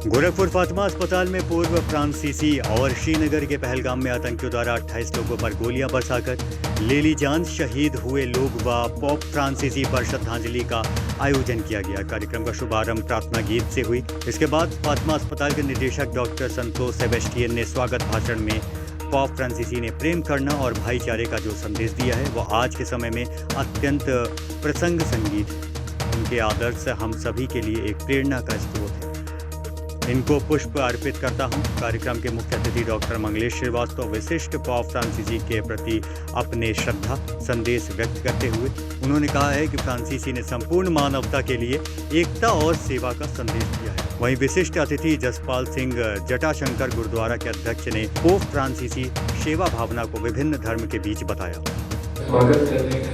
गोरखपुर फातिमा अस्पताल में पूर्व फ्रांसीसी और श्रीनगर के पहलगाम में आतंकियों द्वारा 28 लोगों पर गोलियां बरसाकर ले ली जान। शहीद हुए लोग व पोप फ्रांसीसी पर श्रद्धांजलि का आयोजन किया गया। कार्यक्रम का शुभारंभ प्रार्थना गीत से हुई। इसके बाद फातिमा अस्पताल के निदेशक डॉक्टर संतोष सेबेस्टियन ने स्वागत भाषण में पोप फ्रांसीसी ने प्रेम करना और भाईचारे का जो संदेश दिया है वह आज के समय में अत्यंत प्रसंग संगीत है। उनके आदर्श हम सभी के लिए एक प्रेरणा का स्रोत है। इनको पुष्प अर्पित करता हूं। कार्यक्रम के मुख्य अतिथि डॉक्टर मंगलेश श्रीवास्तव विशिष्ट पोप फ्रांसीसी के प्रति अपने श्रद्धा संदेश व्यक्त करते हुए उन्होंने कहा है कि फ्रांसीसी ने संपूर्ण मानवता के लिए एकता और सेवा का संदेश दिया है। वहीं विशिष्ट अतिथि जसपाल सिंह जटाशंकर गुरुद्वारा के अध्यक्ष ने पोप फ्रांसीसी सेवा भावना को विभिन्न धर्म के बीच बताया। स्वागत करने का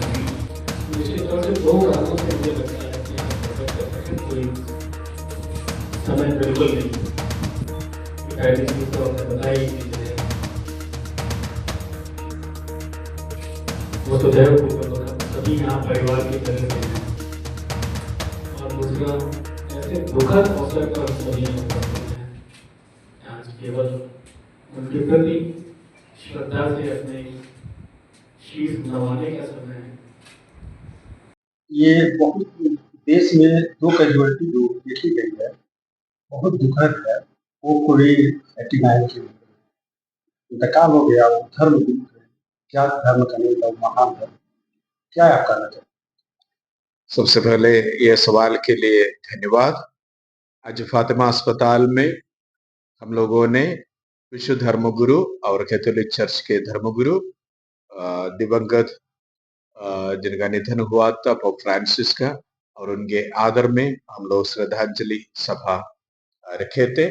निश्चित तौर से दो कारणों से मुझे लगता है कि आप प्रकट कर रहे हैं। कोई समय बिल्कुल नहीं पहली चीज तो आपने बताई कि वो तो दैव पूर्वक हम सभी यहाँ परिवार की तरह से हैं और दूसरा ऐसे दुखद अवसर पर हम सभी यहाँ उपस्थित हैं। आज केवल उनके प्रति श्रद्धा से अपने शीश नवाने का समय है। ये बहुत देश में दो कैजुअलिटी जो देखी गई है बहुत दुखद है। वो कोई 89 की इंतकाल हो गया। वो धर्म क्या धर्म का नहीं था, महान धर्म। क्या आपका नजर? सबसे पहले ये सवाल के लिए धन्यवाद। आज फातिमा अस्पताल में हम लोगों ने विश्व धर्मगुरु और कैथोलिक चर्च के धर्मगुरु दिवंगत जिनका निधन हुआ था पोप फ्रांसिस का, और उनके आदर में हम लोग श्रद्धांजलि सभा रखे थे।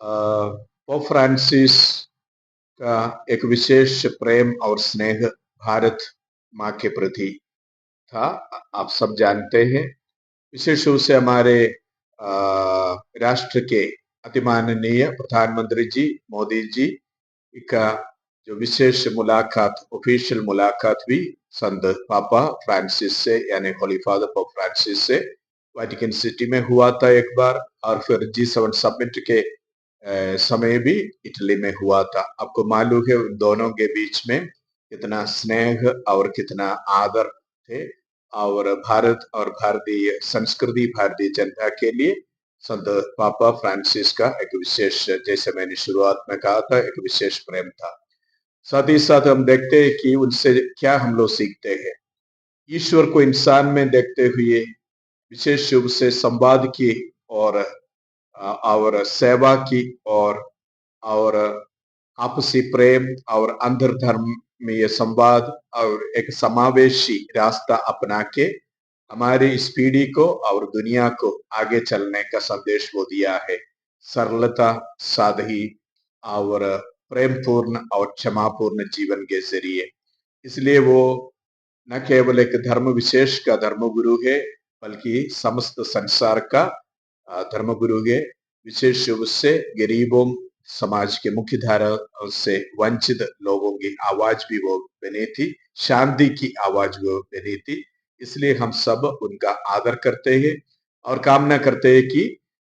पोप फ्रांसिस का एक विशेष प्रेम और स्नेह भारत माँ के प्रति था, आप सब जानते हैं। विशेष रूप से हमारे राष्ट्र के अतिमाननीय प्रधानमंत्री जी मोदी जी का जो विशेष मुलाकात, ऑफिशियल मुलाकात भी संत पापा फ्रांसिस से यानी होली फादर पोप फ्रांसिस से वेटिकन सिटी में हुआ था एक बार, और फिर G7 समिट के समय भी इटली में हुआ था। आपको मालूम है उन दोनों के बीच में कितना स्नेह और कितना आदर थे, और भारत और भारतीय संस्कृति, भारतीय जनता के लिए संत पापा फ्रांसिस का एक विशेष, जैसे मैंने शुरुआत में कहा था, एक विशेष प्रेम था। साथ ही साथ हम देखते हैं कि उनसे क्या हम लोग सीखते हैं। ईश्वर को इंसान में देखते हुए विशेष रूप से संवाद की और सेवा की और आपसी प्रेम और अंतर्धर्म में ये संवाद और एक समावेशी रास्ता अपना के हमारी इस पीढ़ी को और दुनिया को आगे चलने का संदेश वो दिया है। सरलता, सादगी और प्रेमपूर्ण और क्षमापूर्ण जीवन के जरिए। इसलिए वो न केवल एक धर्म विशेष का धर्मगुरु है, बल्कि समस्त संसार का धर्मगुरु है। विशेष रूप से गरीबों, समाज के मुख्य धारा से वंचित लोगों की आवाज भी वो बनी थी, शांति की आवाज वो बनी थी। इसलिए हम सब उनका आदर करते हैं और कामना करते हैं कि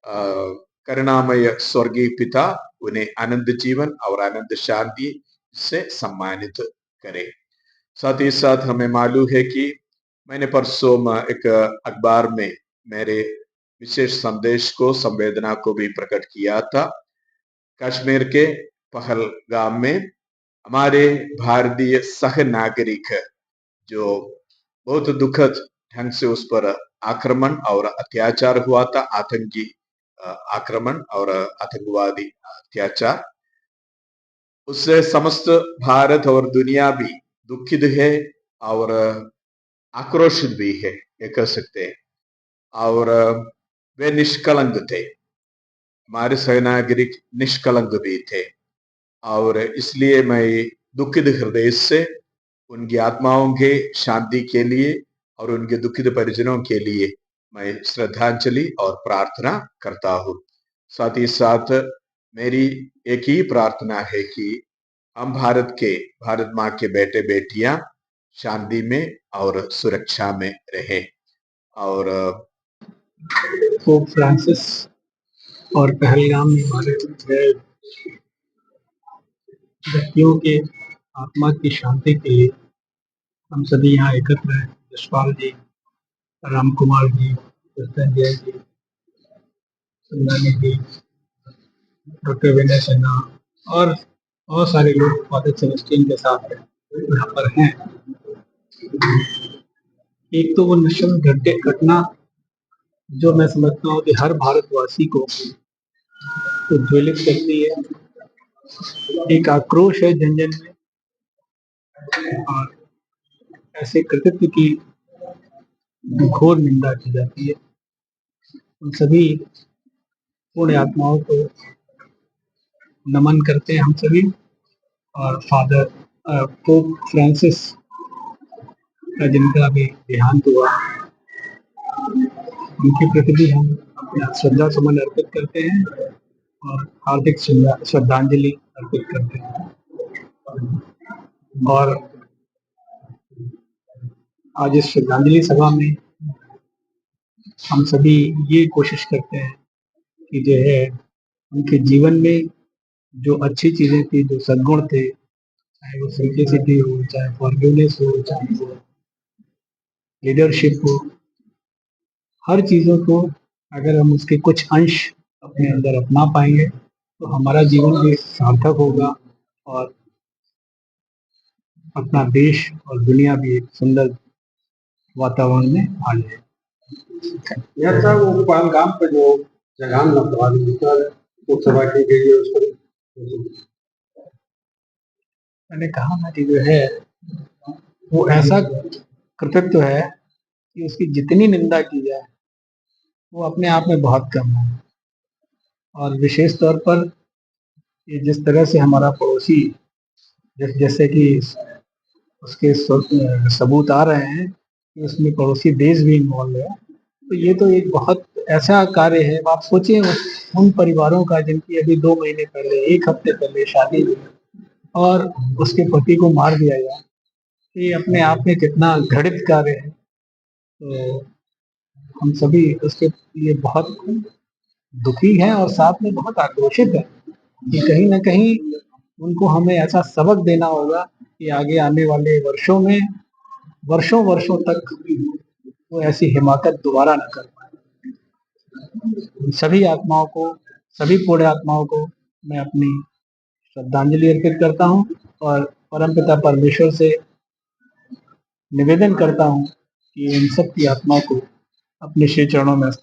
करुणामय स्वर्गीय पिता उन्हें आनंद जीवन और आनंद शांति से सम्मानित करे। साथ ही साथ हमें मालूम है कि मैंने परसों एक अखबार में मेरे विशेष संदेश को, संवेदना को भी प्रकट किया था। कश्मीर के पहलगाम में हमारे भारतीय सह नागरिक जो बहुत दुखद ढंग से उस पर आक्रमण और अत्याचार हुआ था, आतंकी आक्रमण और आतंकवादी अत्याचार, उससे समस्त भारत और दुनिया भी दुखित है और आक्रोशित भी है, ये कह सकते हैं। और वे निष्कलंक थे, हमारे सहनागरिक निष्कलंक भी थे, और इसलिए मैं दुखित हृदय से उनकी आत्माओं के शांति के लिए और उनके दुखित परिजनों के लिए मैं श्रद्धांजलि और प्रार्थना करता हूँ। साथ ही साथ मेरी एक ही प्रार्थना है कि हम भारत माँ के बेटे बेटियां शांति में और सुरक्षा में रहे। और पोप फ्रांसिस और पहलगाम में मारे गए व्यक्तियों के आत्मा की शांति के लिए हम सभी यहाँ एकत्र हैं। यशपाल जी, राम कुमार जी, कृष्णजय जी, सुंदरनी जी, डॉक्टर विनय सिन्हा और बहुत सारे लोग फादर सेलेस्टिन के साथ यहाँ पर हैं। एक तो वो निश्चित घटना जो मैं समझता हूँ कि हर भारतवासी को उज्ज्वलित करती है। एक आक्रोश है जन जन में और ऐसे कृतित्व की घोर निंदा की जाती है। उन सभी पुण्य आत्माओं को नमन करते हैं हम सभी। और फादर पोप फ्रांसिस का जिनका भी देहांत हुआ, उनके प्रति भी हम अपना श्रद्धा सुमन अर्पित करते हैं और हार्दिक श्रद्धांजलि अर्पित करते हैं। और आज इस श्रद्धांजलि सभा में हम सभी ये कोशिश करते हैं कि जो है उनके जीवन में जो अच्छी चीजें थी, जो सद्गुण थे, चाहे वो सिंप्लिसिटी हो, चाहे फॉरगिवनेस हो, चाहे वो लीडरशिप हो, हर चीजों को अगर हम उसके कुछ अंश अपने अंदर अपना पाएंगे तो हमारा जीवन भी सार्थक होगा और अपना देश और दुनिया भी एक सुंदर वातावरण में आ जाए। यह सब वो पहलगाम पे जो जगह लोकसभा की गई है उस पर मैंने कहा ना कि जो है वो ऐसा कृतित्व है कि उसकी जितनी निंदा की जाए वो अपने आप में बहुत कम है। और विशेष तौर पर ये जिस तरह से हमारा पड़ोसी जैसे कि उसके सबूत आ रहे हैं कि उसमें पड़ोसी देश भी इन्वॉल्व है, तो ये तो एक बहुत ऐसा कार्य है। आप सोचिए उन परिवारों का जिनकी अभी 2 महीने पहले, 1 हफ्ते पहले शादी हुई और उसके पति को मार दिया गया। ये अपने आप में कितना घृणित कार्य है। तो हम सभी उसके लिए बहुत दुखी हैं और साथ में बहुत आक्रोशित हैं कि कहीं ना कहीं उनको हमें ऐसा सबक देना होगा कि आगे आने वाले वर्षों में वर्षों तक वो ऐसी हिमाकत दोबारा न कर पाए। सभी आत्माओं को, सभी पुण्य आत्माओं को मैं अपनी श्रद्धांजलि अर्पित करता हूँ और परमपिता परमेश्वर से निवेदन करता हूँ कि इन सब की आत्मा को अपने श्री चरणों में स्थान